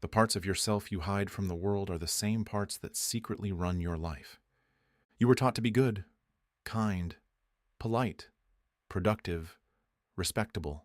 The parts of yourself you hide from the world are the same parts that secretly run your life. You were taught to be good, kind, polite, productive, respectable.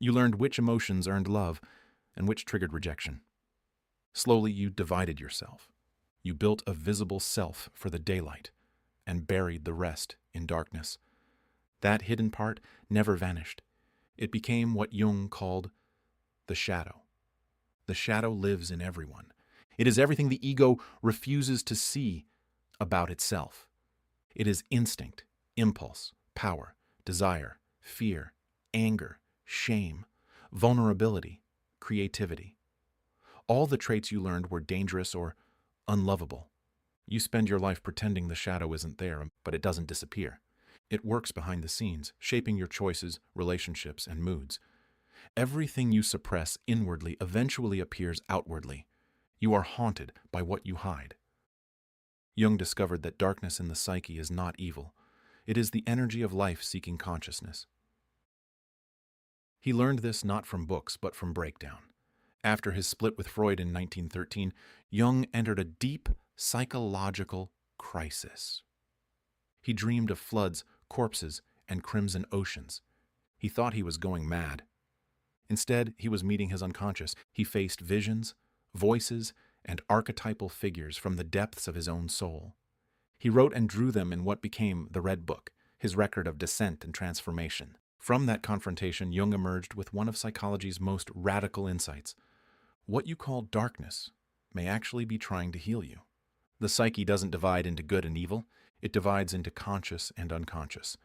You learned which emotions earned love and which triggered rejection. Slowly, you divided yourself. You built a visible self for the daylight and buried the rest in darkness. That hidden part never vanished. It became what Jung called the shadow. The shadow lives in everyone. It is everything the ego refuses to see about itself. It is instinct, impulse, power, desire, fear, anger, shame, vulnerability, creativity. All the traits you learned were dangerous or unlovable. You spend your life pretending the shadow isn't there, but it doesn't disappear. It works behind the scenes, shaping your choices, relationships, and moods. Everything you suppress inwardly eventually appears outwardly. You are haunted by what you hide. Jung discovered that darkness in the psyche is not evil. It is the energy of life seeking consciousness. He learned this not from books, but from breakdown. After his split with Freud in 1913, Jung entered a deep psychological crisis. He dreamed of floods, corpses, and crimson oceans. He thought he was going mad. Instead, he was meeting his unconscious. He faced visions, voices, and archetypal figures from the depths of his own soul. He wrote and drew them in what became the Red Book, his record of descent and transformation. From that confrontation, Jung emerged with one of psychology's most radical insights. What you call darkness may actually be trying to heal you. The psyche doesn't divide into good and evil. It divides into conscious and unconscious.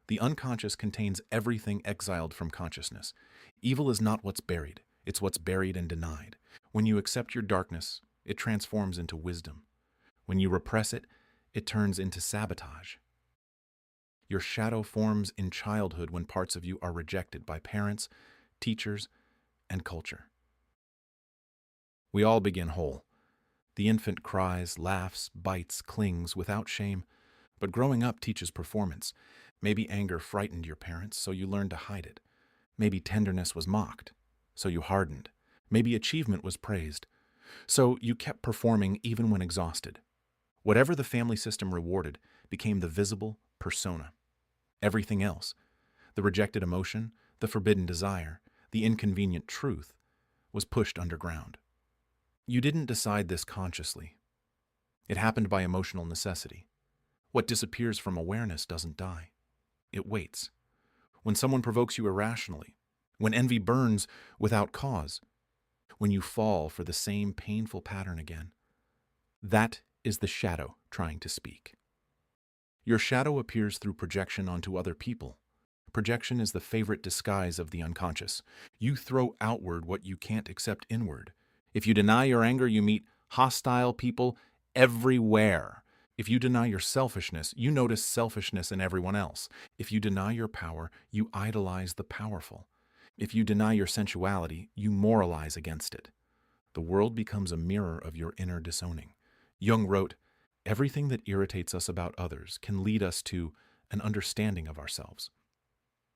The unconscious contains everything exiled from consciousness. Evil is not what's buried. It's what's buried and denied. When you accept your darkness, it transforms into wisdom. When you repress it, it turns into sabotage. Your shadow forms in childhood when parts of you are rejected by parents, teachers, and culture. We all begin whole. The infant cries, laughs, bites, clings without shame. But growing up teaches performance. Maybe anger frightened your parents, so you learned to hide it. Maybe tenderness was mocked, so you hardened. Maybe achievement was praised, so you kept performing even when exhausted. Whatever the family system rewarded became the visible persona. Everything else, the rejected emotion, the forbidden desire, the inconvenient truth, was pushed underground. You didn't decide this consciously. It happened by emotional necessity. What disappears from awareness doesn't die. It waits. When someone provokes you irrationally, when envy burns without cause, when you fall for the same painful pattern again, that is the shadow trying to speak. Your shadow appears through projection onto other people. Projection is the favorite disguise of the unconscious. You throw outward what you can't accept inward. If you deny your anger, you meet hostile people everywhere. If you deny your selfishness, you notice selfishness in everyone else. If you deny your power, you idolize the powerful. If you deny your sensuality, you moralize against it. The world becomes a mirror of your inner disowning. Jung wrote, "Everything that irritates us about others can lead us to an understanding of ourselves."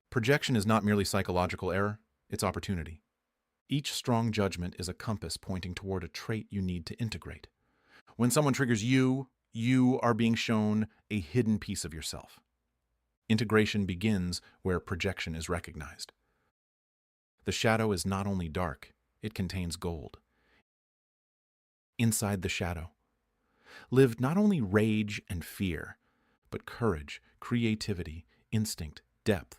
Projection is not merely psychological error, it's opportunity. Each strong judgment is a compass pointing toward a trait you need to integrate. When someone triggers you are being shown a hidden piece of yourself. Integration begins where projection is recognized. The shadow is not only dark, it contains gold. Inside the shadow lived not only rage and fear, but courage, creativity, instinct, depth.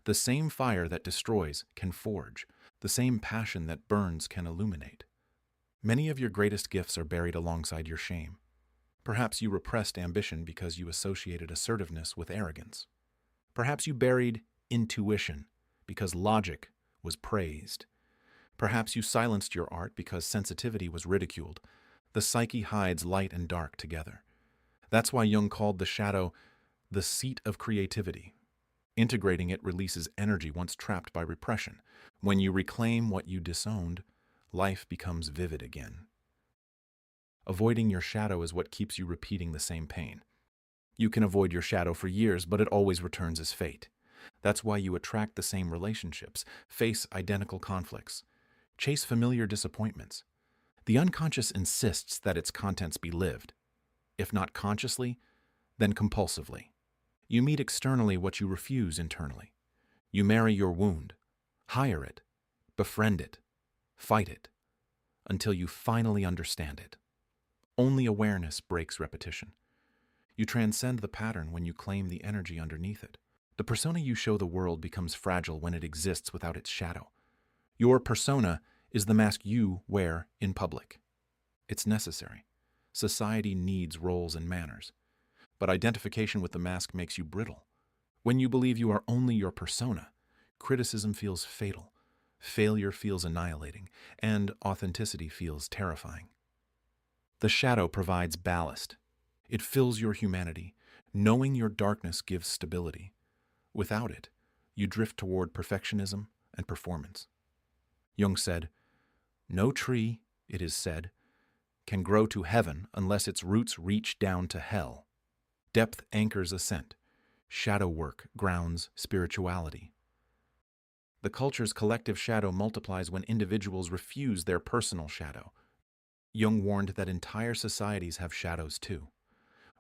The same fire that destroys can forge. The same passion that burns can illuminate. Many of your greatest gifts are buried alongside your shame. Perhaps you repressed ambition because you associated assertiveness with arrogance. Perhaps you buried intuition because logic was praised. Perhaps you silenced your art because sensitivity was ridiculed. The psyche hides light and dark together. That's why Jung called the shadow the seat of creativity. Integrating it releases energy once trapped by repression. When you reclaim what you disowned, life becomes vivid again. Avoiding your shadow is what keeps you repeating the same pain. You can avoid your shadow for years, but it always returns as fate. That's why you attract the same relationships, face identical conflicts, chase familiar disappointments. The unconscious insists that its contents be lived, if not consciously, then compulsively. You meet externally what you refuse internally. You marry your wound, hire it, befriend it, fight it, until you finally understand it. Only awareness breaks repetition. You transcend the pattern when you claim the energy underneath it. The persona you show the world becomes fragile when it exists without its shadow. Your persona is the mask you wear in public. It's necessary. Society needs roles and manners. But identification with the mask makes you brittle. When you believe you are only your persona, criticism feels fatal, failure feels annihilating, and authenticity feels terrifying. The shadow provides ballast. It fills your humanity. Knowing your darkness gives stability. Without it, you drift toward perfectionism and performance. Jung said, "No tree, it is said, can grow to heaven unless its roots reach down to hell. Depth anchors ascent. Shadow work grounds spirituality." The culture's collective shadow multiplies when individuals refuse their personal shadow. Jung warned that entire societies have shadows too.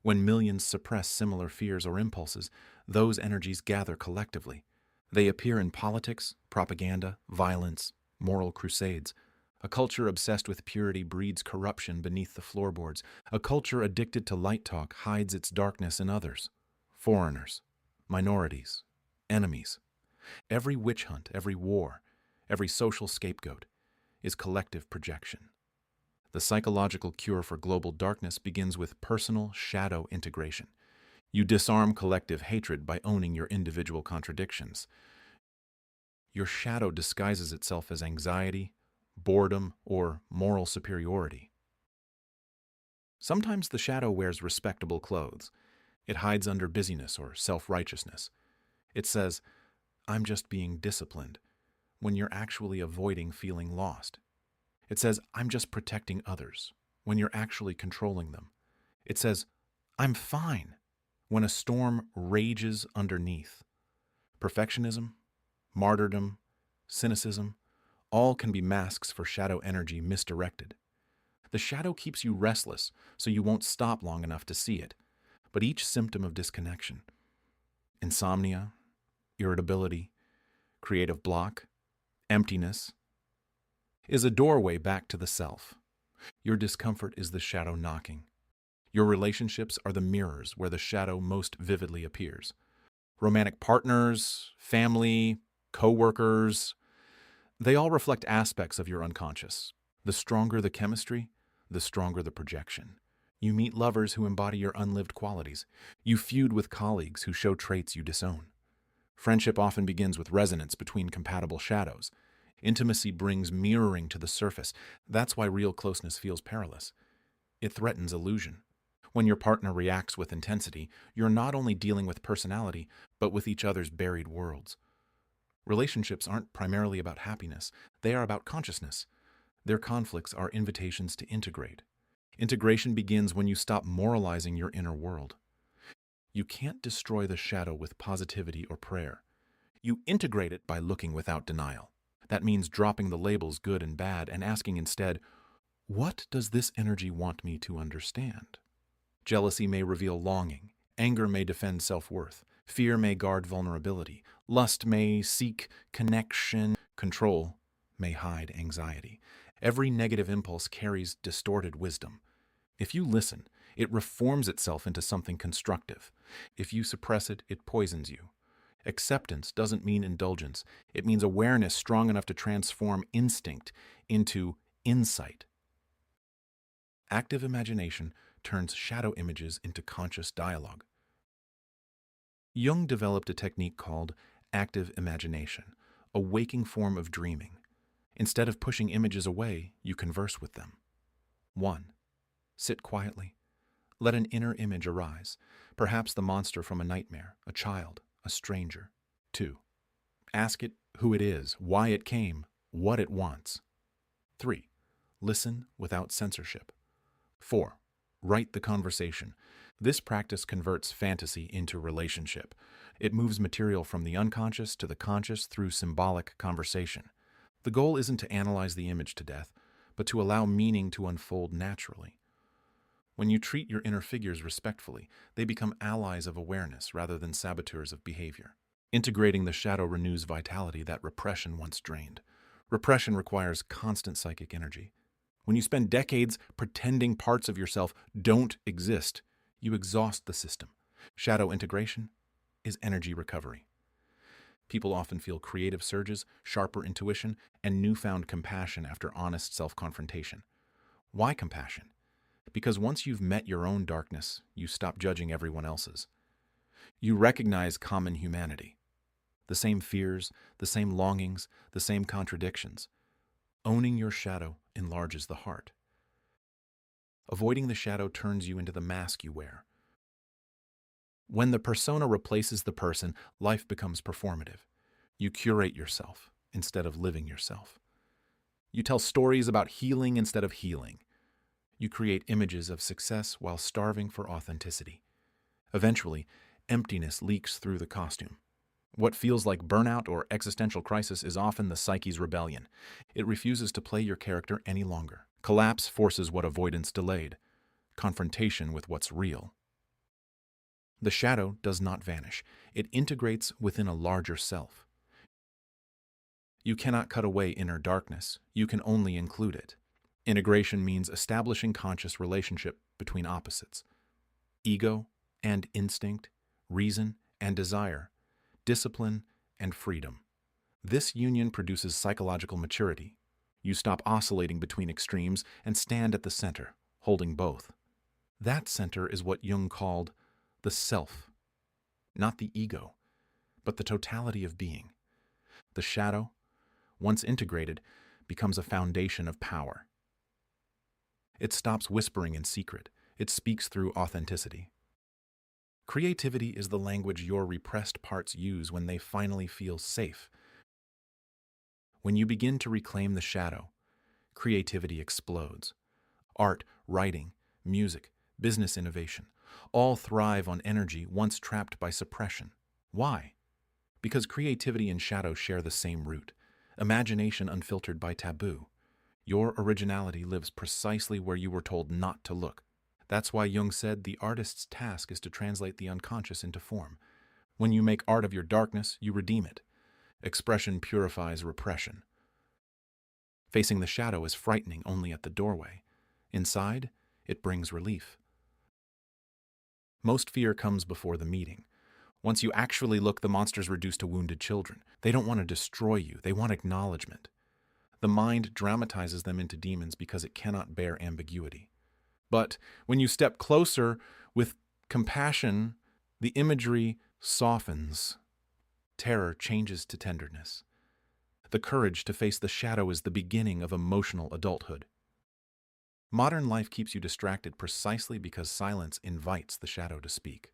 When millions suppress similar fears or impulses, those energies gather collectively. They appear in politics, propaganda, violence, moral crusades. A culture obsessed with purity breeds corruption beneath the floorboards. A culture addicted to light talk hides its darkness in others. Foreigners, minorities, enemies. Every witch hunt, every war, every social scapegoat is collective projection. The psychological cure for global darkness begins with personal shadow integration. You disarm collective hatred by owning your individual contradictions. Your shadow disguises itself as anxiety, boredom, or moral superiority. Sometimes the shadow wears respectable clothes. It hides under busyness or self-righteousness. It says, "I'm just being disciplined," when you're actually avoiding feeling lost. It says, "I'm just protecting others," when you're actually controlling them. It says, "I'm fine," when a storm rages underneath. Perfectionism, martyrdom, cynicism, all can be masks for shadow energy misdirected. The shadow keeps you restless, so you won't stop long enough to see it. But each symptom of disconnection, insomnia, irritability, creative block, emptiness, is a doorway back to the self. Your discomfort is the shadow knocking. Your relationships are the mirrors where the shadow most vividly appears. Romantic partners, family, co-workers, they all reflect aspects of your unconscious. The stronger the chemistry, the stronger the projection. You meet lovers who embody your unlived qualities. You feud with colleagues who show traits you disown. Friendship often begins with resonance between compatible shadows. Intimacy brings mirroring to the surface. That's why real closeness feels perilous. It threatens illusion. When your partner reacts with intensity, you're not only dealing with personality, but with each other's buried worlds. Relationships aren't primarily about happiness. They are about consciousness. Their conflicts are invitations to integrate. Integration begins when you stop moralizing your inner world. You can't destroy the shadow with positivity or prayer. You integrate it by looking without denial. That means dropping the labels good and bad and asking instead, what does this energy want me to understand? Jealousy may reveal longing. Anger may defend self-worth. Fear may guard vulnerability. Lust may seek connection. Control may hide anxiety. Every negative impulse carries distorted wisdom. If you listen, it reforms itself into something constructive. If you suppress it, it poisons you. Acceptance doesn't mean indulgence. It means awareness strong enough to transform instinct into insight. Active imagination turns shadow images into conscious dialogue. Jung developed a technique called active imagination, a waking form of dreaming. Instead of pushing images away, you converse with them. 1. Sit quietly. Let an inner image arise, perhaps the monster from a nightmare, a child, a stranger. 2. Ask it who it is, why it came, what it wants. 3. Listen without censorship. 4. Write the conversation. This practice converts fantasy into relationship. It moves material from the unconscious to the conscious through symbolic conversation. The goal isn't to analyze the image to death, but to allow meaning to unfold naturally. When you treat your inner figures respectfully, they become allies of awareness rather than saboteurs of behavior. Integrating the shadow renews vitality that repression once drained. Repression requires constant psychic energy. When you spend decades pretending parts of yourself don't exist, you exhaust the system. Shadow integration is energy recovery. People often feel creative surges, sharper intuition, and newfound compassion after honest self-confrontation. Why compassion? Because once you've met your own darkness, you stop judging everyone else's. You recognize common humanity. The same fears, the same longings, the same contradictions. Owning your shadow enlarges the heart. Avoiding the shadow turns you into the mask you wear. When the persona replaces the person, life becomes performative. You curate yourself instead of living yourself. You tell stories about healing instead of healing. You create images of success while starving for authenticity. Eventually, emptiness leaks through the costume. What feels like burnout or existential crisis is often the psyche's rebellion. It refuses to play your character any longer. Collapse forces what avoidance delayed, confrontation with what's real. The shadow does not vanish. It integrates within a larger self. You cannot cut away inner darkness. You can only include it. Integration means establishing conscious relationship between opposites. Ego and instinct, reason and desire, discipline and freedom. This union produces psychological maturity. You stop oscillating between extremes and stand at the center, holding both. That center is what Jung called the self, not the ego, but the totality of being. The shadow, once integrated, becomes a foundation of power. It stops whispering in secret. It speaks through authenticity. Creativity is the language your repressed parts use when they finally feel safe. When you begin to reclaim the shadow, creativity explodes. Art, writing, music, business innovation, all thrive on energy once trapped by suppression. Why? Because creativity and shadow share the same root, imagination unfiltered by taboo. Your originality lives precisely where you were told not to look. That's why Jung said the artist's task is to translate the unconscious into form. When you make art of your darkness, you redeem it. Expression purifies repression. Facing the shadow is frightening only at the doorway. Inside, it brings relief. Most fear comes before the meeting. Once you actually look, the monster's reduced to wounded children. They don't want to destroy you. They want acknowledgement. The mind dramatizes them into demons because it cannot bear ambiguity. But when you step closer with compassion, the imagery softens. Terror changes to tenderness. The courage to face the shadow is the beginning of emotional adulthood. Modern life keeps you distracted precisely because silence invites the shadow to speak.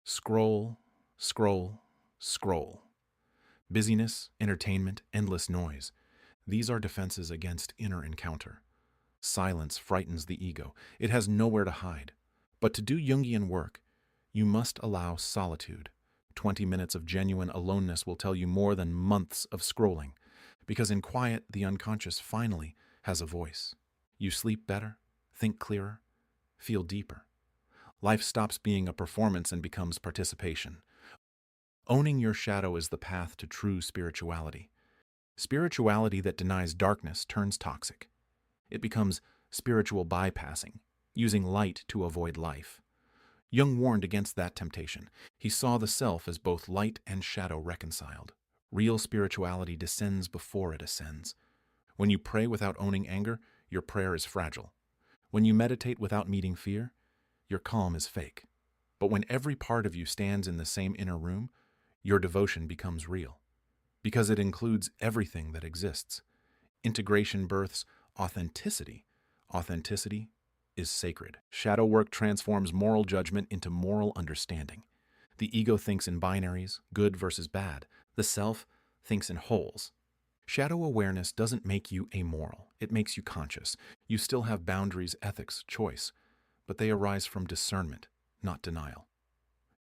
Scroll, scroll, scroll. Busyness, entertainment, endless noise. These are defenses against inner encounter. Silence frightens the ego. It has nowhere to hide. But to do Jungian work, you must allow solitude. 20 minutes of genuine aloneness will tell you more than months of scrolling, because in quiet, the unconscious finally has a voice. You sleep better, think clearer, feel deeper. Life stops being a performance and becomes participation. Owning your shadow is the path to true spirituality. Spirituality that denies darkness turns toxic. It becomes spiritual bypassing, using light to avoid life. Jung warned against that temptation. He saw the self as both light and shadow reconciled. Real spirituality descends before it ascends. When you pray without owning anger, your prayer is fragile. When you meditate without meeting fear, your calm is fake. But when every part of you stands in the same inner room, your devotion becomes real. Because it includes everything that exists. Integration births authenticity. Authenticity is sacred. Shadow work transforms moral judgment into moral understanding. The ego thinks in binaries, good versus bad. The self thinks in wholes. Shadow awareness doesn't make you amoral. It makes you conscious. You still have boundaries, ethics, choice, but they arise from discernment, not denial.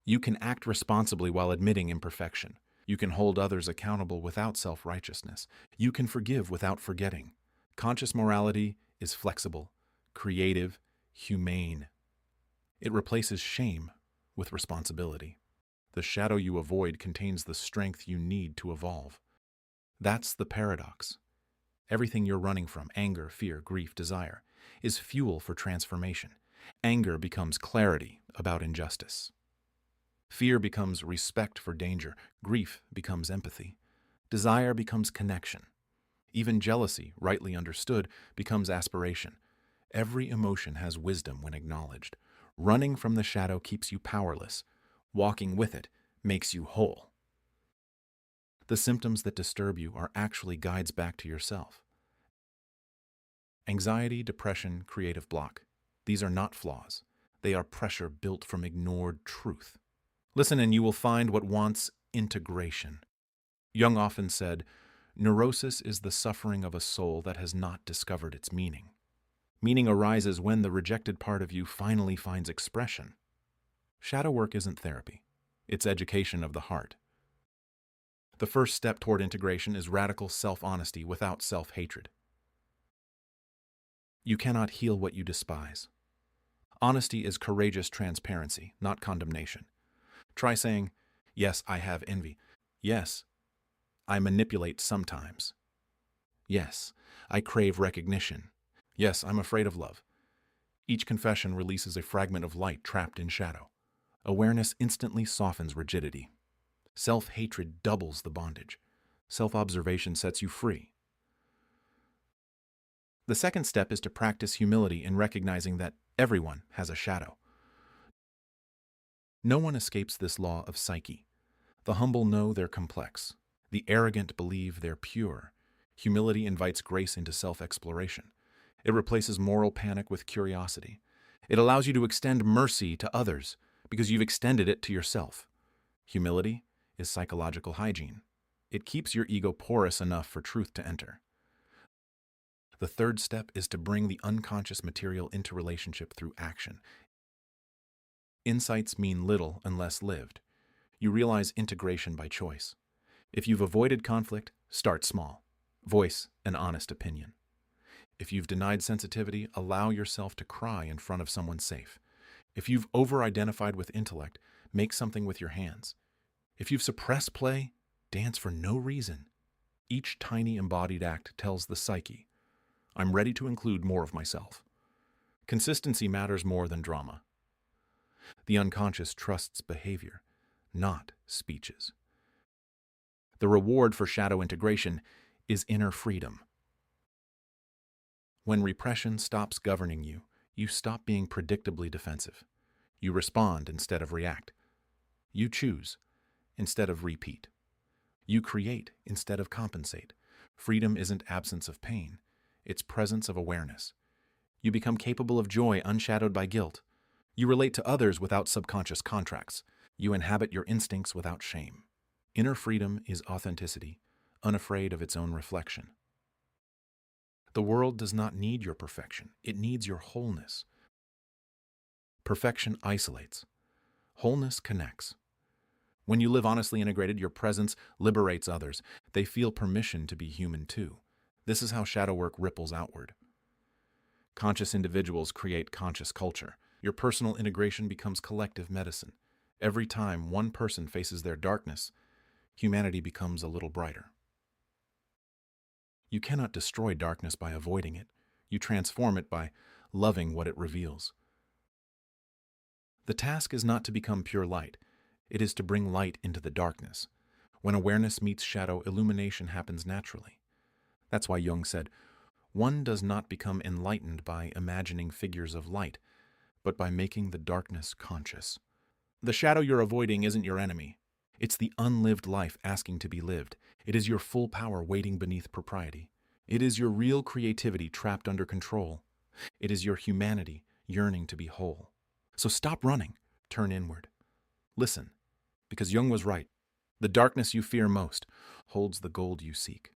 You can act responsibly while admitting imperfection. You can hold others accountable without self-righteousness. You can forgive without forgetting. Conscious morality is flexible, creative, humane. It replaces shame with responsibility. The shadow you avoid contains the strength you need to evolve. That's the paradox. Everything you're running from, anger, fear, grief, desire, is fuel for transformation. Anger becomes clarity about injustice. Fear becomes respect for danger. Grief becomes empathy. Desire becomes connection. Even jealousy, rightly understood, becomes aspiration. Every emotion has wisdom when acknowledged. Running from the shadow keeps you powerless. Walking with it makes you whole. The symptoms that disturb you are actually guides back to yourself. Anxiety, depression, creative block. These are not flaws. They are pressure built from ignored truth. Listen and you will find what wants integration. Jung often said, neurosis is the suffering of a soul that has not discovered its meaning. Meaning arises when the rejected part of you finally finds expression. Shadow work isn't therapy. It's education of the heart. The first step toward integration is radical self-honesty without self-hatred. You cannot heal what you despise. Honesty is courageous transparency, not condemnation. Try saying, yes, I have envy. Yes, I manipulate sometimes. Yes, I crave recognition. Yes, I'm afraid of love. Each confession releases a fragment of light trapped in shadow. Awareness instantly softens rigidity. Self-hatred doubles the bondage. Self-observation sets you free. The second step is to practice humility in recognizing that everyone has a shadow. No one escapes this law of Psyche. The humble know they're complex. The arrogant believe they're pure. Humility invites grace into self-exploration. It replaces moral panic with curiosity. It allows you to extend mercy to others because you've extended it to yourself. Humility is psychological hygiene. It keeps your ego porous enough for truth to enter. The third step is to bring the unconscious material into relationship through action. Insights mean little unless lived. You realize integration by choice. If you've avoided conflict, start small. Voice an honest opinion. If you've denied sensitivity, allow yourself to cry in front of someone safe. If you've over-identified with intellect, make something with your hands. If you've suppressed play, dance for no reason. Each tiny embodied act tells the psyche, I'm ready to include more of myself. Consistency matters more than drama. The unconscious trusts behavior, not speeches. The reward for shadow integration is inner freedom. When repression stops governing you, you stop being predictably defensive. You respond instead of react. You choose instead of repeat. You create instead of compensate. Freedom isn't absence of pain. It's presence of awareness. You become capable of joy unshadowed by guilt. You relate to others without subconscious contracts. You inhabit your instincts without shame. Inner freedom is authenticity, unafraid of its own reflection. The world does not need your perfection. It needs your wholeness. Perfection isolates. Wholeness connects. When you live honestly integrated, your presence liberates others. They feel permission to be human too. This is how shadow work ripples outward. Conscious individuals create conscious culture. Your personal integration becomes collective medicine. Every time one person faces their darkness, humanity becomes a little brighter. You cannot destroy darkness by avoiding it. You transform it by loving what it reveals. The task is not to become pure light. It is to bring light into the darkness. When awareness meets shadow, illumination happens naturally. That's why Jung said, one does not become enlightened by imagining figures of light, but by making the darkness conscious. The shadow you're avoiding isn't your enemy. It's the unlived life asking to be lived. It is your full power waiting beneath propriety. It is your real creativity trapped under control. It is your humanity yearning to be whole. So stop running, turn inward. Listen, because Jung was right. The darkness you fear most holds the gold you seek.